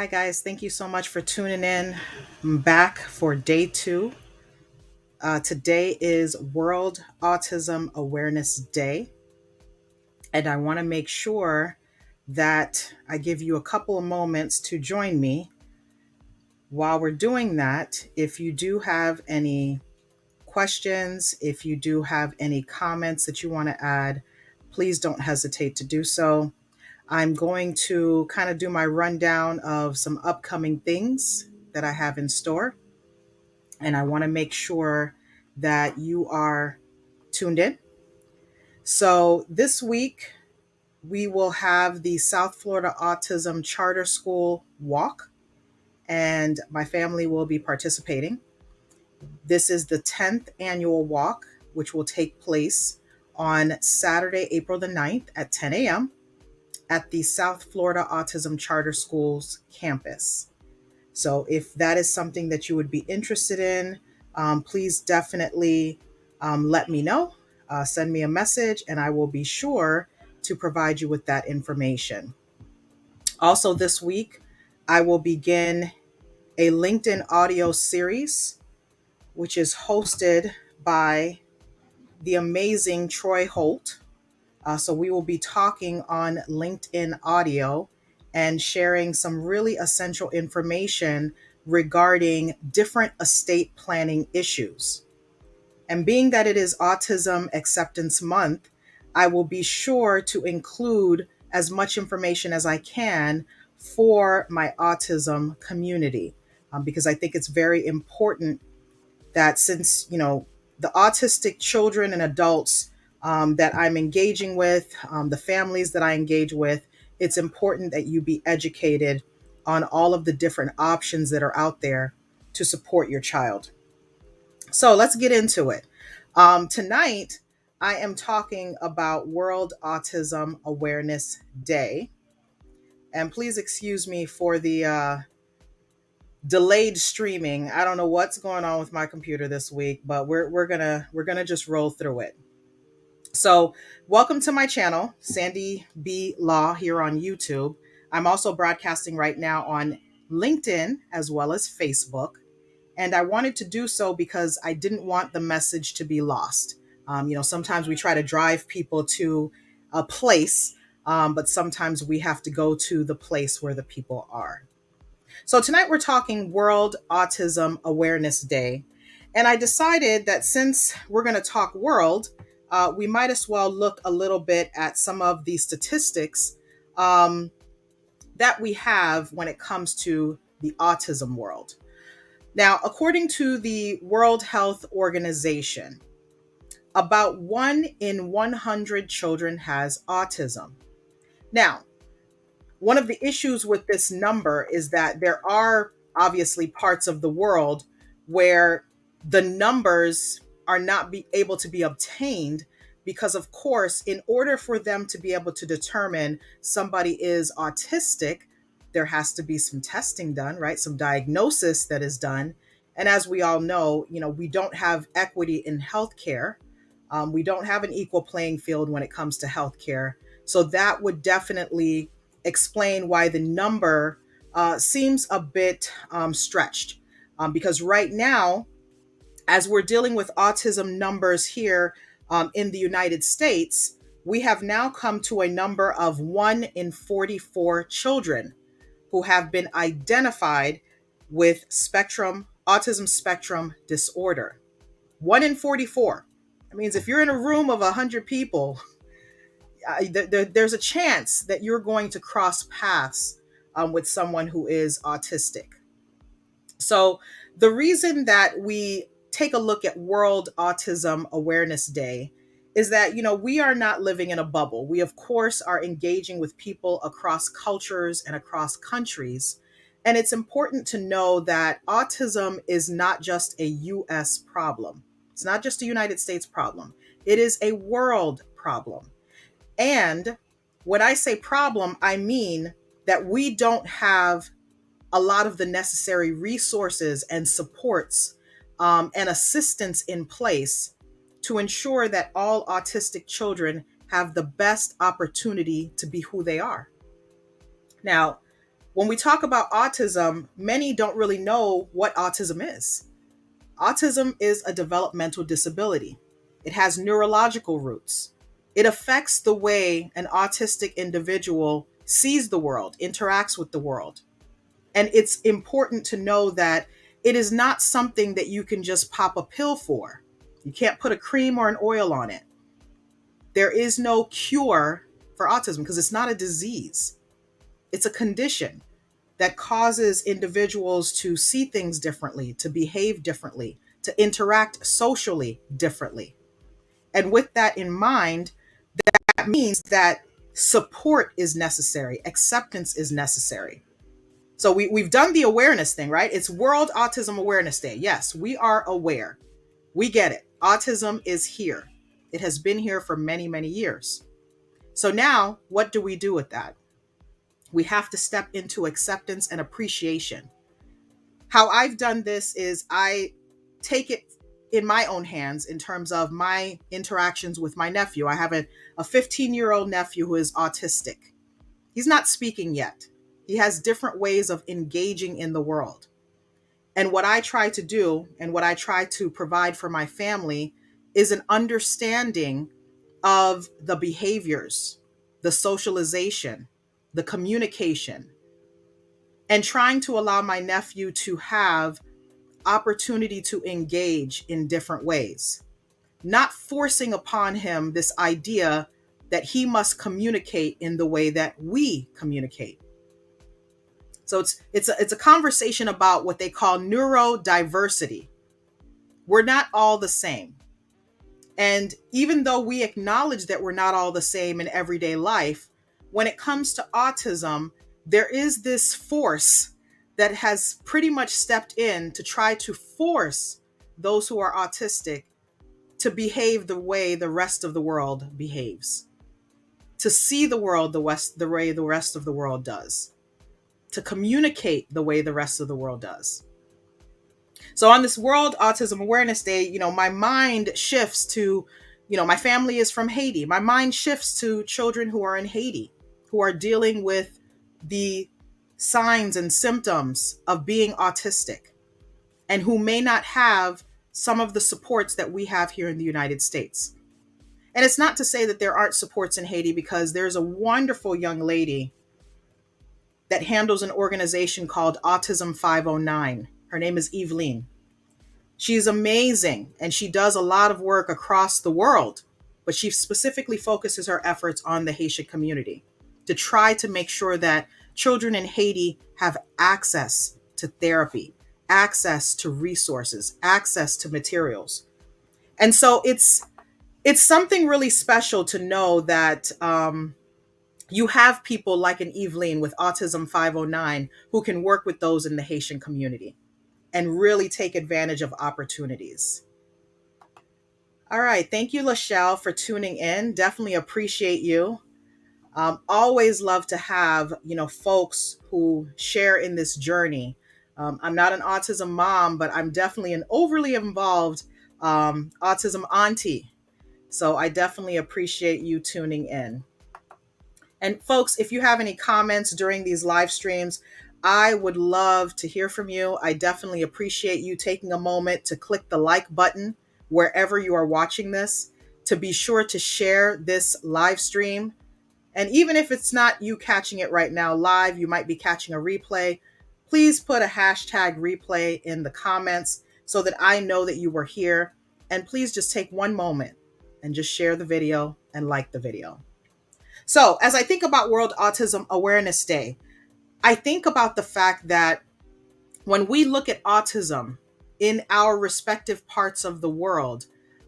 Hi, guys. Thank you so much for tuning in. I'm back for day two. Today is World Autism Awareness Day, and I want to make sure that I give you a couple of moments to join me. While we're doing that, if you do have any questions, if you do have any comments that you want to add, please don't hesitate to do so. I'm going to kind of do my rundown of some upcoming things that I have in store. And I want to make sure that you are tuned in. So this week, we will have the South Florida Autism Charter School walk, and my family will be participating. This is the 10th annual walk, which will take place on Saturday, April the 9th at 10 a.m. at the South Florida Autism Charter School's campus. So if that is something that you would be interested in, please definitely let me know. Send me a message, and I will be sure to provide you with that information. Also, this week, I will begin a LinkedIn audio series, which is hosted by the amazing Troy Holt. So we will be talking on LinkedIn audio and sharing some really essential information regarding different estate planning issues. And being that it is Autism Acceptance Month, I will be sure to include as much information as I can for my autism community, because I think it's very important that since, the autistic children and adults that I'm engaging with, the families that I engage with, it's important that you be educated on all of the different options that are out there to support your child. So let's get into it. Tonight, I am talking about World Autism Awareness Day. And please excuse me for the delayed streaming. I don't know what's going on with my computer this week, but we're gonna just roll through it. So, welcome to my channel, Sandy B Law, here on YouTube. I'm also broadcasting right now on LinkedIn as well as Facebook, and I wanted to do so because I didn't want the message to be lost. Sometimes we try to drive people to a place, but sometimes we have to go to the place where the people are. So tonight we're talking World Autism Awareness Day. And I decided that since we're going to talk world, we might as well look a little bit at some of the statistics that we have when it comes to the autism world. Now, according to the World Health Organization, about 1 in 100 children has autism. Now, one of the issues with this number is that there are obviously parts of the world where the numbers are not able to be obtained because, of course, in order for them to be able to determine somebody is autistic, there has to be some testing done, right? Some diagnosis that is done. And as we all know, we don't have equity in healthcare. We don't have an equal playing field when it comes to healthcare. So that would definitely explain why the number seems a bit stretched. Because right now, as we're dealing with autism numbers here in the United States, we have now come to a number of 1 in 44 children who have been identified with autism spectrum disorder. 1 in 44. That means if you're in a room of 100 people, there's a chance that you're going to cross paths with someone who is autistic. So the reason that we take a look at World Autism Awareness Day is that, we are not living in a bubble. We, of course, are engaging with people across cultures and across countries. And it's important to know that autism is not just a US problem. It's not just a United States problem. It is a world problem. And when I say problem, I mean that we don't have a lot of the necessary resources and supports and assistance in place to ensure that all autistic children have the best opportunity to be who they are. Now, When we talk about autism, many don't really know what autism is. Autism is a developmental disability. It has neurological roots. It affects the way an autistic individual sees the world, interacts with the world. And it's important to know that it is not something that you can just pop a pill for. You can't put a cream or an oil on it. There is no cure for autism because it's not a disease. It's a condition that causes individuals to see things differently, to behave differently, to interact socially differently. And with that in mind, that means that support is necessary, acceptance is necessary. So we've done the awareness thing, right? It's World Autism Awareness Day. Yes, we are aware. We get it. Autism is here. It has been here for many, many years. So now, what do we do with that? We have to step into acceptance and appreciation. How I've done this is I take it in my own hands in terms of my interactions with my nephew. I have a 15-year-old nephew who is autistic. He's not speaking yet. He has different ways of engaging in the world. And what I try to do and what I try to provide for my family is an understanding of the behaviors, the socialization, the communication, and trying to allow my nephew to have opportunity to engage in different ways, not forcing upon him this idea that he must communicate in the way that we communicate. So it's a conversation about what they call neurodiversity. We're not all the same. And even though we acknowledge that we're not all the same in everyday life, when it comes to autism, there is this force that has pretty much stepped in to try to force those who are autistic to behave the way the rest of the world behaves, to see the world the way the rest of the world does, to communicate the way the rest of the world does. So on this World Autism Awareness Day, my mind shifts to, my family is from Haiti. My mind shifts to children who are in Haiti, who are dealing with the signs and symptoms of being autistic and who may not have some of the supports that we have here in the United States. And it's not to say that there aren't supports in Haiti, because there's a wonderful young lady that handles an organization called Autism 509. Her name is Eveline. She's amazing, and she does a lot of work across the world, but she specifically focuses her efforts on the Haitian community to try to make sure that children in Haiti have access to therapy, access to resources, access to materials. And so it's something really special to know that you have people like an Eveline with Autism 509 who can work with those in the Haitian community and really take advantage of opportunities. All right. Thank you, Lachelle, for tuning in. Definitely appreciate you. Always love to have, folks who share in this journey. I'm not an autism mom, but I'm definitely an overly involved autism auntie. So I definitely appreciate you tuning in. And folks, if you have any comments during these live streams, I would love to hear from you. I definitely appreciate you taking a moment to click the like button wherever you are watching this, to be sure to share this live stream. And even if it's not you catching it right now live, you might be catching a replay. Please put a hashtag replay in the comments so that I know that you were here. And please just take one moment and just share the video and like the video. So as I think about World Autism Awareness Day, I think about the fact that when we look at autism in our respective parts of the world,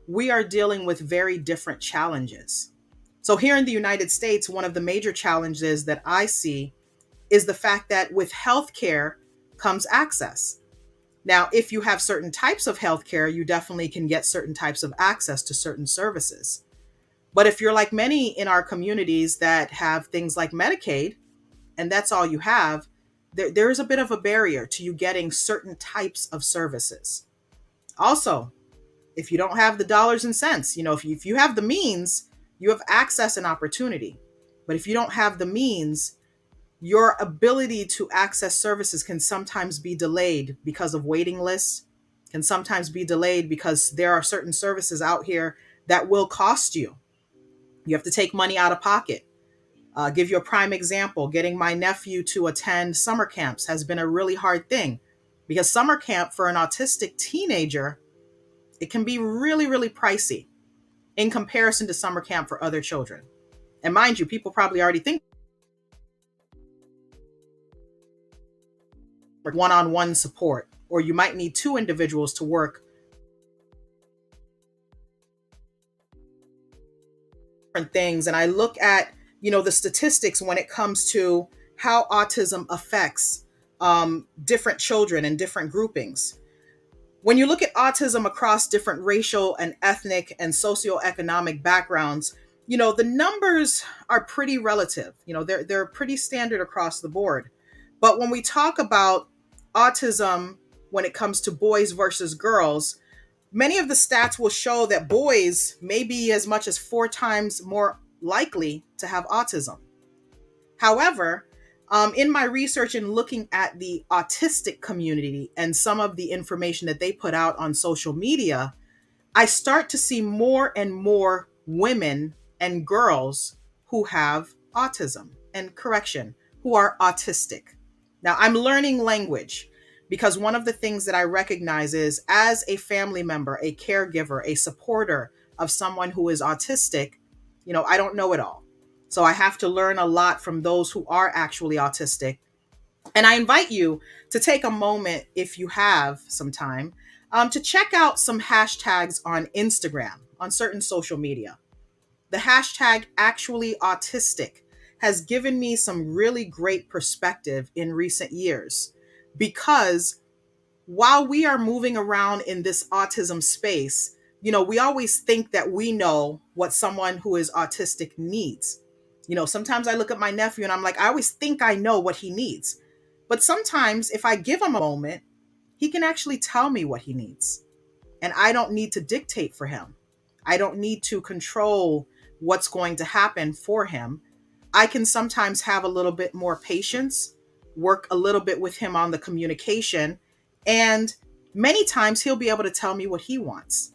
we are dealing with very different challenges. So here in the United States, one of the major challenges that I see is the fact that with healthcare comes access. Now, if you have certain types of healthcare, you definitely can get certain types of access to certain services. But if you're like many in our communities that have things like Medicaid, and that's all you have, there is a bit of a barrier to you getting certain types of services. Also, if you don't have the dollars and cents, if you have the means, you have access and opportunity. But if you don't have the means, Your ability to access services can sometimes be delayed because of waiting lists, can sometimes be delayed because there are certain services out here that will cost you. You have to take money out of pocket. Give you a prime example. Getting my nephew to attend summer camps has been a really hard thing because summer camp for an autistic teenager, it can be really, really pricey in comparison to summer camp for other children. And mind you, people probably already think one-on-one support, or you might need two individuals to work different things. And I look at, the statistics when it comes to how autism affects different children and different groupings. When you look at autism across different racial and ethnic and socioeconomic backgrounds, the numbers are pretty relative. They're pretty standard across the board. But when we talk about autism, when it comes to boys versus girls, many of the stats will show that boys may be as much as 4 times more likely to have autism. However, in my research and looking at the autistic community and some of the information that they put out on social media, I start to see more and more women and girls who have autism, and correction, who are autistic. Now, I'm learning language because one of the things that I recognize is, as a family member, a caregiver, a supporter of someone who is autistic, I don't know it all. So I have to learn a lot from those who are actually autistic. And I invite you to take a moment, if you have some time, to check out some hashtags on Instagram, on certain social media. The hashtag actually autistic has given me some really great perspective in recent years, because while we are moving around in this autism space, we always think that we know what someone who is autistic needs. Sometimes I look at my nephew and I'm like, I always think I know what he needs. But sometimes if I give him a moment, he can actually tell me what he needs. And I don't need to dictate for him. I don't need to control what's going to happen for him. I can sometimes have a little bit more patience, work a little bit with him on the communication, and many times he'll be able to tell me what he wants.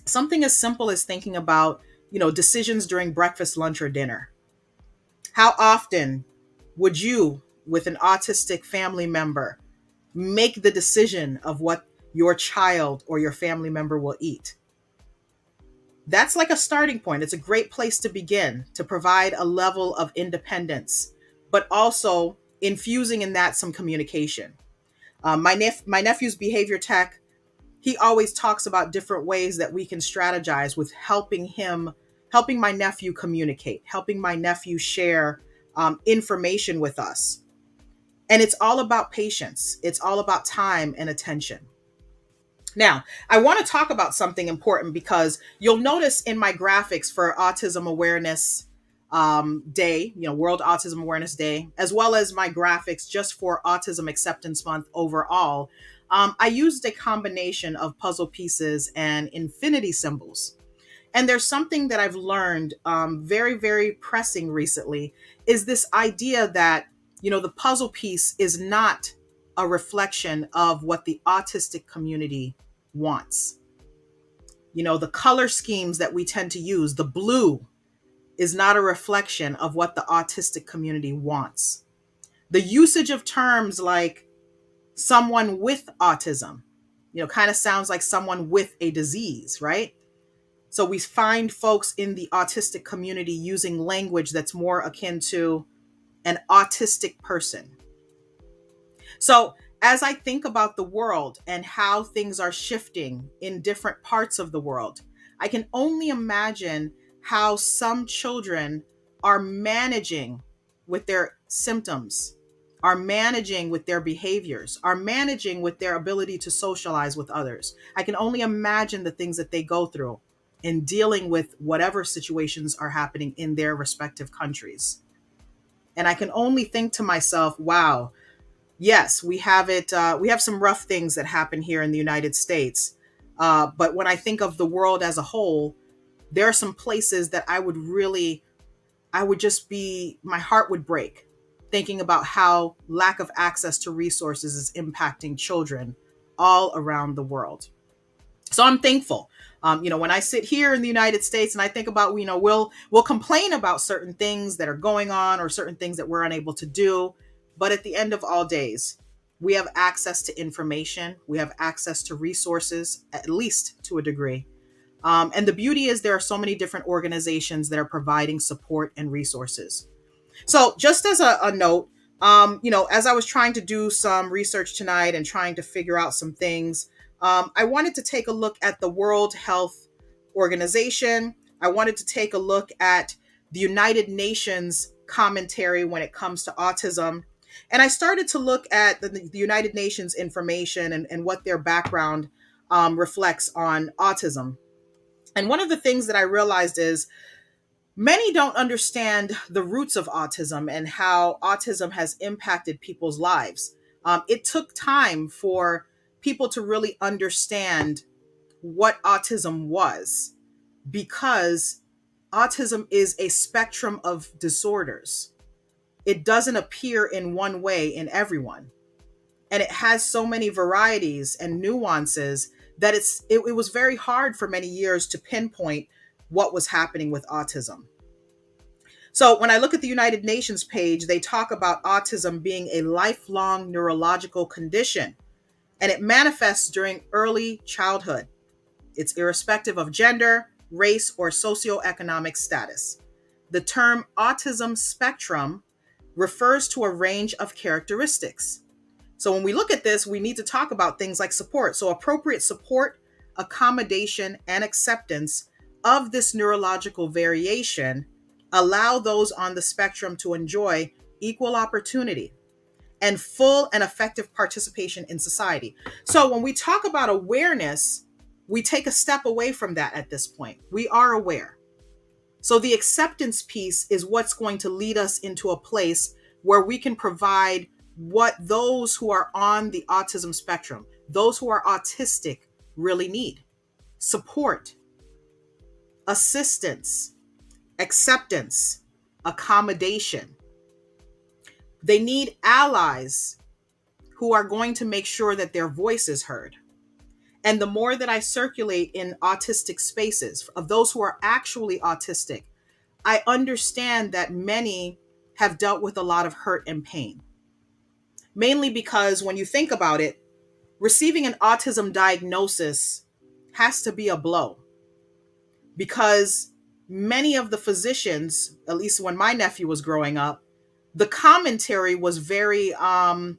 Something as simple as thinking about, decisions during breakfast, lunch, or dinner. How often would you, with an autistic family member, make the decision of what your child or your family member will eat? That's like a starting point. It's a great place to begin, to provide a level of independence, but also infusing in that some communication. My nephew's behavior tech, he always talks about different ways that we can strategize with helping my nephew communicate, helping my nephew share information with us. And it's all about patience. It's all about time and attention. Now, I want to talk about something important, because you'll notice in my graphics for Autism Awareness Day, World Autism Awareness Day, as well as my graphics just for Autism Acceptance Month overall, I used a combination of puzzle pieces and infinity symbols. And there's something that I've learned very, very pressing recently, is this idea that, the puzzle piece is not a reflection of what the autistic community wants. The color schemes that we tend to use, the blue, is not a reflection of what the autistic community wants. The usage of terms like someone with autism, kind of sounds like someone with a disease, right? So we find folks in the autistic community using language that's more akin to an autistic person. So as I think about the world and how things are shifting in different parts of the world, I can only imagine how some children are managing with their symptoms, are managing with their behaviors, are managing with their ability to socialize with others. I can only imagine the things that they go through in dealing with whatever situations are happening in their respective countries. And I can only think to myself, wow, yes, we have it. We have some rough things that happen here in the United States. But when I think of the world as a whole, there are some places that my heart would break. thinking about how lack of access to resources is impacting children all around the world. So I'm thankful. When I sit here in the United States and I think about, we'll complain about certain things that are going on or certain things that we're unable to do. But at the end of all days, we have access to information. We have access to resources, at least to a degree. And the beauty is there are so many different organizations that are providing support and resources. So just as a note, as I was trying to do some research tonight and trying to figure out some things, I wanted to take a look at the World Health Organization. I wanted to take a look at the United Nations commentary when it comes to autism. And I started to look at the United Nations information and what their background reflects on autism. And one of the things that I realized is many don't understand the roots of autism and how autism has impacted people's lives. It took time for people to really understand what autism was, because autism is a spectrum of disorders. It doesn't appear in one way in everyone. And it has so many varieties and nuances that it was very hard for many years to pinpoint what was happening with autism. So when I look at the United Nations page, they talk about autism being a lifelong neurological condition, and it manifests during early childhood. It's irrespective of gender, race, or socioeconomic status. The term autism spectrum refers to a range of characteristics. So when we look at this, we need to talk about things like support. So appropriate support, accommodation, and acceptance of this neurological variation allow those on the spectrum to enjoy equal opportunity and full and effective participation in society. So when we talk about awareness, we take a step away from that at this point. We are aware. So the acceptance piece is what's going to lead us into a place where we can provide what those who are on the autism spectrum, those who are autistic, really need: support, assistance, acceptance, accommodation. They need allies who are going to make sure that their voice is heard. And the more that I circulate in autistic spaces of those who are actually autistic, I understand that many have dealt with a lot of hurt and pain. Mainly because when you think about it, receiving an autism diagnosis has to be a blow. Because many of the physicians, at least when my nephew was growing up, the commentary was very, I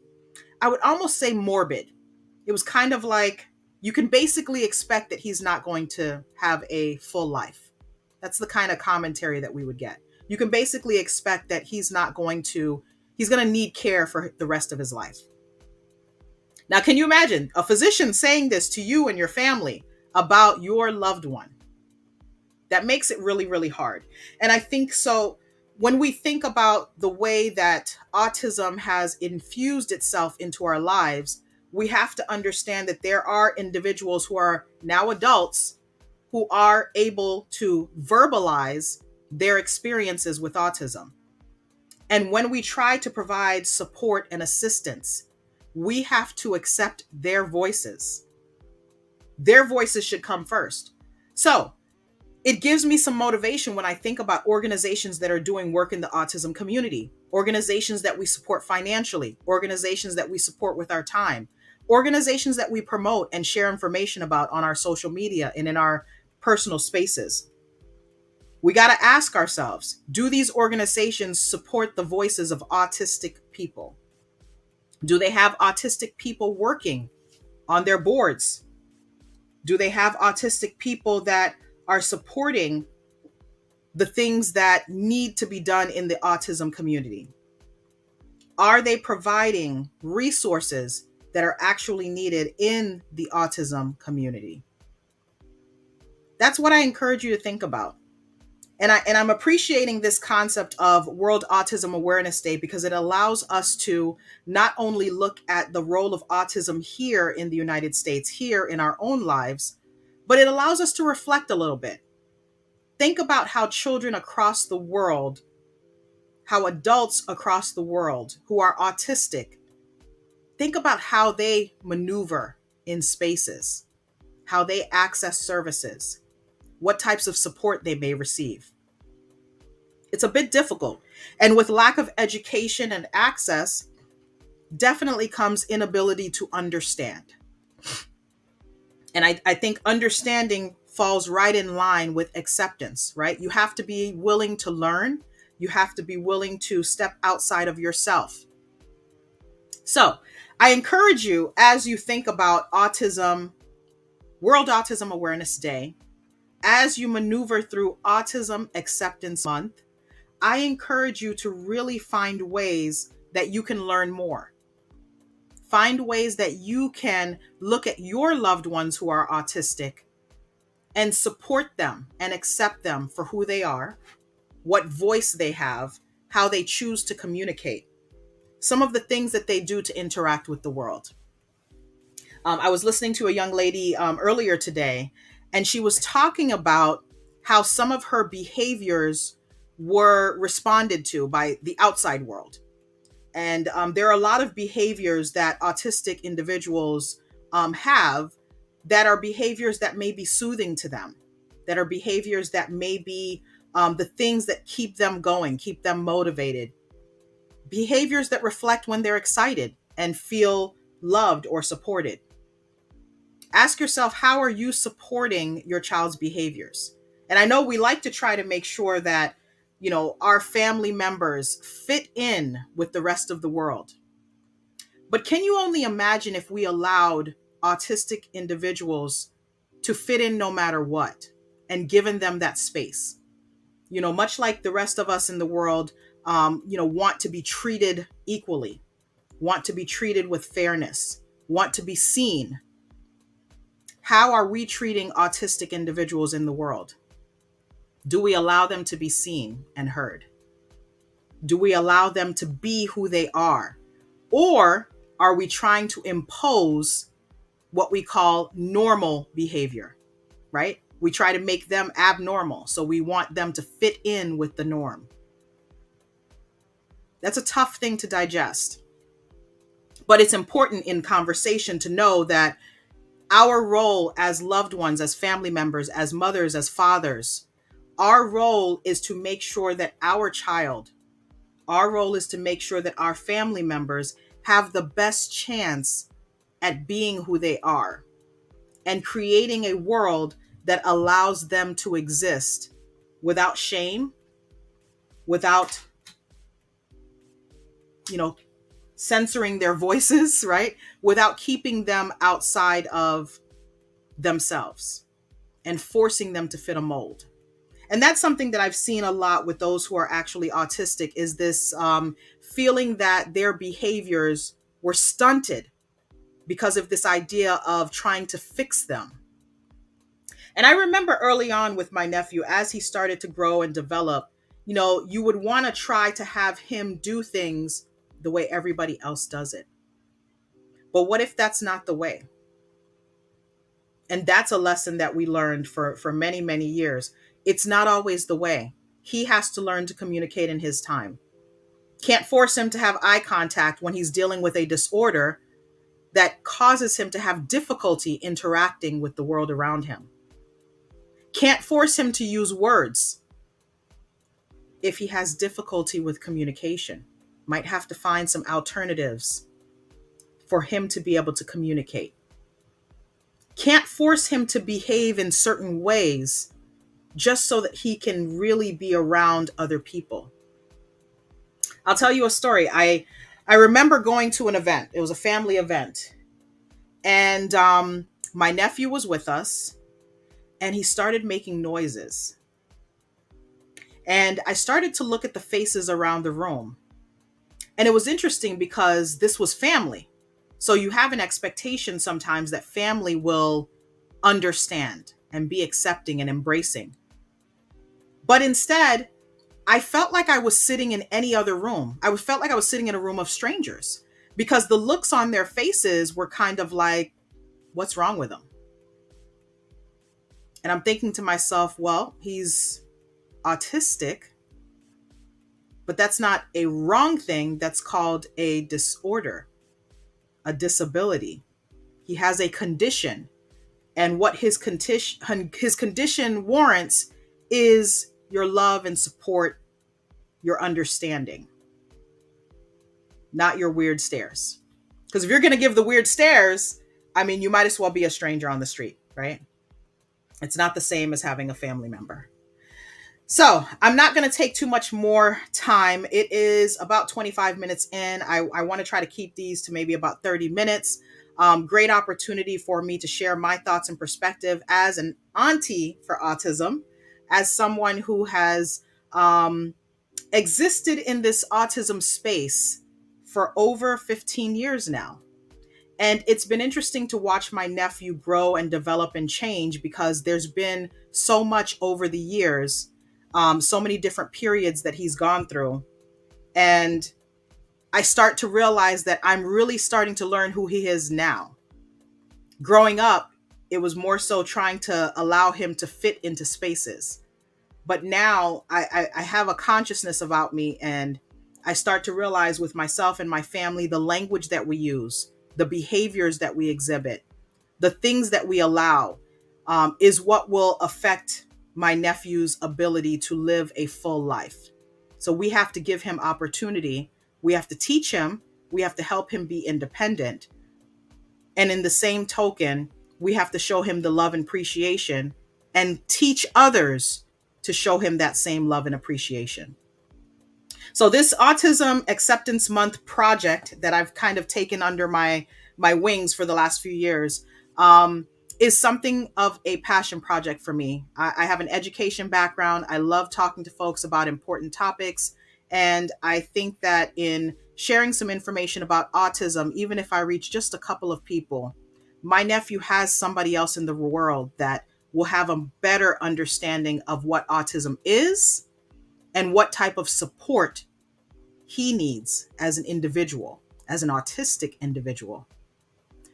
would almost say morbid. It was kind of like, you can basically expect that he's not going to have a full life. That's the kind of commentary that we would get. You can basically expect that he's going to need care for the rest of his life. Now, can you imagine a physician saying this to you and your family about your loved one? That makes it really, really hard. And I think so when we think about the way that autism has infused itself into our lives, we have to understand that there are individuals who are now adults who are able to verbalize their experiences with autism. And when we try to provide support and assistance, we have to accept their voices. Their voices should come first. So it gives me some motivation when I think about organizations that are doing work in the autism community, organizations that we support financially, organizations that we support with our time, organizations that we promote and share information about on our social media and in our personal spaces. We got to ask ourselves, do these organizations support the voices of autistic people? Do they have autistic people working on their boards? Do they have autistic people that are supporting the things that need to be done in the autism community? Are they providing resources that are actually needed in the autism community? That's what I encourage you to think about. And I'm appreciating this concept of World Autism Awareness Day because it allows us to not only look at the role of autism here in the United States, here in our own lives, but it allows us to reflect a little bit. Think about how children across the world, how adults across the world who are autistic, think about how they maneuver in spaces, how they access services, what types of support they may receive. It's a bit difficult. And with lack of education and access, definitely comes inability to understand. And I think understanding falls right in line with acceptance, right? You have to be willing to learn. You have to be willing to step outside of yourself. So I encourage you, as you think about autism, World Autism Awareness Day, as you maneuver through Autism Acceptance Month, I encourage you to really find ways that you can learn more. Find ways that you can look at your loved ones who are autistic and support them and accept them for who they are, what voice they have, how they choose to communicate, some of the things that they do to interact with the world. I was listening to a young lady earlier today, and she was talking about how some of her behaviors were responded to by the outside world. And there are a lot of behaviors that autistic individuals have that are behaviors that may be soothing to them, that are behaviors that may be the things that keep them going, keep them motivated, behaviors that reflect when they're excited and feel loved or supported. Ask yourself, how are you supporting your child's behaviors? And I know we like to try to make sure that, our family members fit in with the rest of the world. But can you only imagine if we allowed autistic individuals to fit in no matter what and given them that space? Much like the rest of us in the world, want to be treated equally, want to be treated with fairness, want to be seen. How are we treating autistic individuals in the world? Do we allow them to be seen and heard? Do we allow them to be who they are? Or are we trying to impose what we call normal behavior, right? We try to make them abnormal. So we want them to fit in with the norm. That's a tough thing to digest. But it's important in conversation to know that our role as loved ones, as family members, as mothers, as fathers, our role is to make sure that our role is to make sure that our family members have the best chance at being who they are and creating a world that allows them to exist without shame, without, censoring their voices, right? Without keeping them outside of themselves and forcing them to fit a mold. And that's something that I've seen a lot with those who are actually autistic, is this feeling that their behaviors were stunted because of this idea of trying to fix them. And I remember early on with my nephew, as he started to grow and develop, you would want to try to have him do things the way everybody else does it. But what if that's not the way? And that's a lesson that we learned for many, many years. It's not always the way. He has to learn to communicate in his time. Can't force him to have eye contact when he's dealing with a disorder that causes him to have difficulty interacting with the world around him. Can't force him to use words if he has difficulty with communication. Might have to find some alternatives for him to be able to communicate. Can't force him to behave in certain ways just so that he can really be around other people. I'll tell you a story. I remember going to an event. It was a family event. And my nephew was with us, and he started making noises. And I started to look at the faces around the room. And it was interesting because this was family. So you have an expectation sometimes that family will understand and be accepting and embracing. But instead, I felt like I was sitting in any other room. I felt like I was sitting in a room of strangers because the looks on their faces were kind of like, what's wrong with him? And I'm thinking to myself, well, he's autistic, But that's not a wrong thing. That's called a disorder, a disability. He has a condition. And what his condition warrants is your love and support, your understanding, not your weird stares. Because if you're going to give the weird stares, I mean, you might as well be a stranger on the street, right? It's not the same as having a family member. So I'm not going to take too much more time. It is about 25 minutes in. I want to try to keep these to maybe about 30 minutes. Great opportunity for me to share my thoughts and perspective as an auntie for autism, as someone who has existed in this autism space for over 15 years now. And it's been interesting to watch my nephew grow and develop and change, because there's been so much over the years, so many different periods that he's gone through. And I start to realize that I'm really starting to learn who he is now. Growing up, it was more so trying to allow him to fit into spaces. But now I have a consciousness about me, and I start to realize with myself and my family, the language that we use, the behaviors that we exhibit, the things that we allow, is what will affect my nephew's ability to live a full life. So we have to give him opportunity. We have to teach him. We have to help him be independent. And in the same token, we have to show him the love and appreciation and teach others to show him that same love and appreciation. So this Autism Acceptance Month project that I've kind of taken under my wings for the last few years is something of a passion project for me. I have an education background. I love talking to folks about important topics. And I think that in sharing some information about autism, even if I reach just a couple of people, my nephew has somebody else in the world that will have a better understanding of what autism is and what type of support he needs as an individual, as an autistic individual.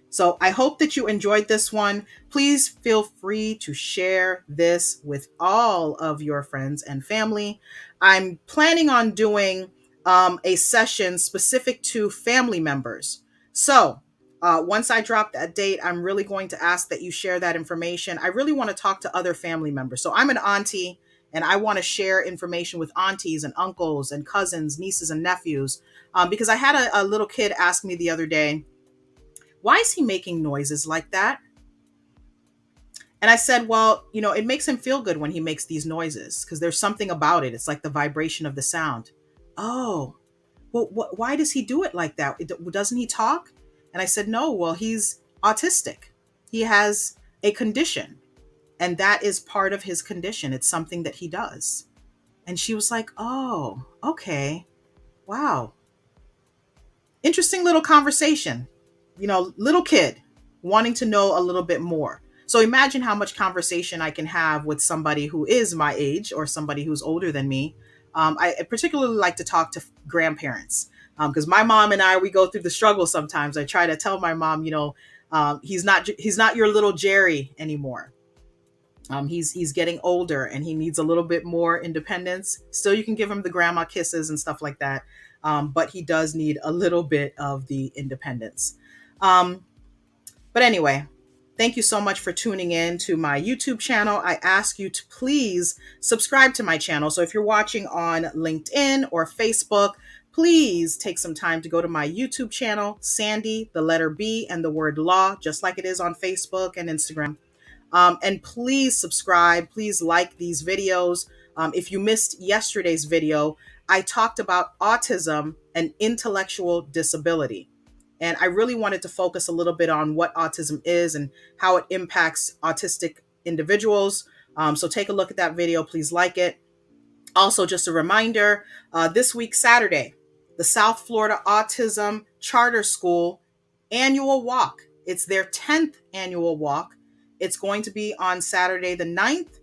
So I hope that you enjoyed this one. Please feel free to share this with all of your friends and family. I'm planning on doing a session specific to family members. So once I drop that date, I'm really going to ask that you share that information. I really want to talk to other family members. So I'm an auntie, and I want to share information with aunties and uncles and cousins, nieces and nephews, because I had a little kid ask me the other day, why is he making noises like that? And I said, well, it makes him feel good when he makes these noises, because there's something about it. It's like the vibration of the sound. Oh, well, why does he do it like that? Doesn't he talk? And I said, no, well, he's autistic. He has a condition, and that is part of his condition. It's something that he does. And she was like, oh, okay. Wow. Interesting little conversation. Little kid wanting to know a little bit more. So imagine how much conversation I can have with somebody who is my age or somebody who's older than me. I particularly like to talk to grandparents, because my mom and we go through the struggle sometimes. I try to tell my mom, he's not your little Jerry anymore. He's getting older and he needs a little bit more independence. Still, you can give him the grandma kisses and stuff like that. But he does need a little bit of the independence. But anyway, thank you so much for tuning in to my YouTube channel. I ask you to please subscribe to my channel. So if you're watching on LinkedIn or Facebook, please take some time to go to my YouTube channel, Sandy, the letter B and the word law, just like it is on Facebook and Instagram. And please subscribe. Please like these videos. If you missed yesterday's video, I talked about autism and intellectual disability. And I really wanted to focus a little bit on what autism is and how it impacts autistic individuals. So take a look at that video. Please like it. Also, just a reminder, this week, Saturday, the South Florida Autism Charter School annual walk. It's their 10th annual walk. It's going to be on Saturday the 9th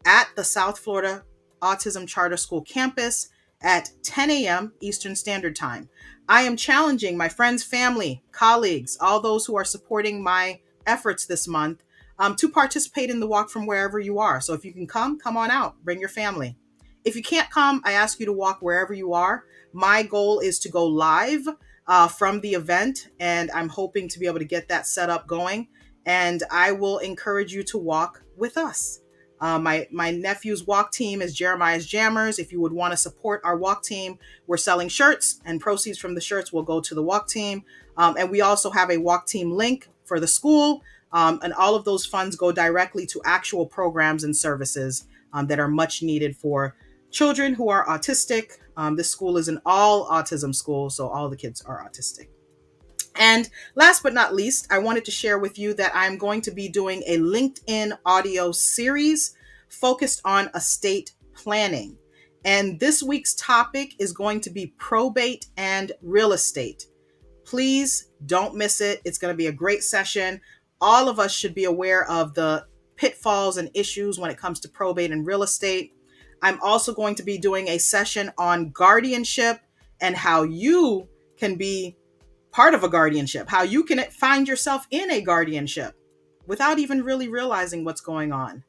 at the South Florida Autism Charter School campus at 10 a.m. Eastern Standard Time. I am challenging my friends, family, colleagues, all those who are supporting my efforts this month, to participate in the walk from wherever you are. So if you can come on out, bring your family. If you can't come, I ask you to walk wherever you are. My goal is to go live from the event, and I'm hoping to be able to get that set up going. And I will encourage you to walk with us. My nephew's walk team is Jeremiah's Jammers. If you would want to support our walk team, we're selling shirts, and proceeds from the shirts will go to the walk team. And we also have a walk team link for the school. And all of those funds go directly to actual programs and services that are much needed for children who are autistic. This school is an all autism school, so all the kids are autistic. And last but not least, I wanted to share with you that I'm going to be doing a LinkedIn audio series focused on estate planning. And this week's topic is going to be probate and real estate. Please don't miss it. It's going to be a great session. All of us should be aware of the pitfalls and issues when it comes to probate and real estate. I'm also going to be doing a session on guardianship and how you can be part of a guardianship, how you can find yourself in a guardianship without even really realizing what's going on.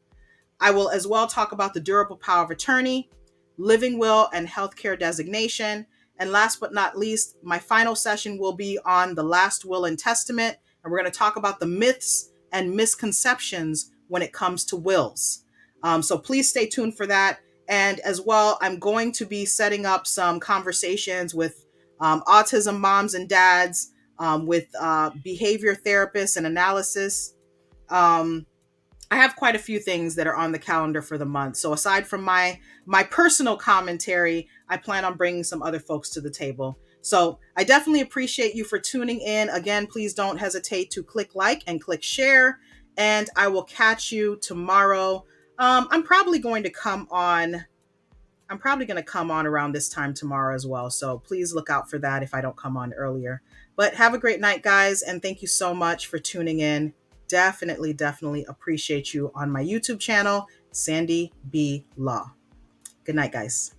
I will as well talk about the durable power of attorney, living will, and healthcare designation. And last but not least, my final session will be on the last will and testament. And we're going to talk about the myths and misconceptions when it comes to wills. So please stay tuned for that. And as well, I'm going to be setting up some conversations with autism moms and dads, with behavior therapists and analysis. I have quite a few things that are on the calendar for the month. So aside from my personal commentary, I plan on bringing some other folks to the table. So I definitely appreciate you for tuning in. Again, please don't hesitate to click like and click share. And I will catch you tomorrow. I'm probably going to come on around this time tomorrow as well. So please look out for that if I don't come on earlier. But have a great night, guys. And thank you so much for tuning in. Definitely appreciate you on my YouTube channel, Sandy B. Law. Good night, guys.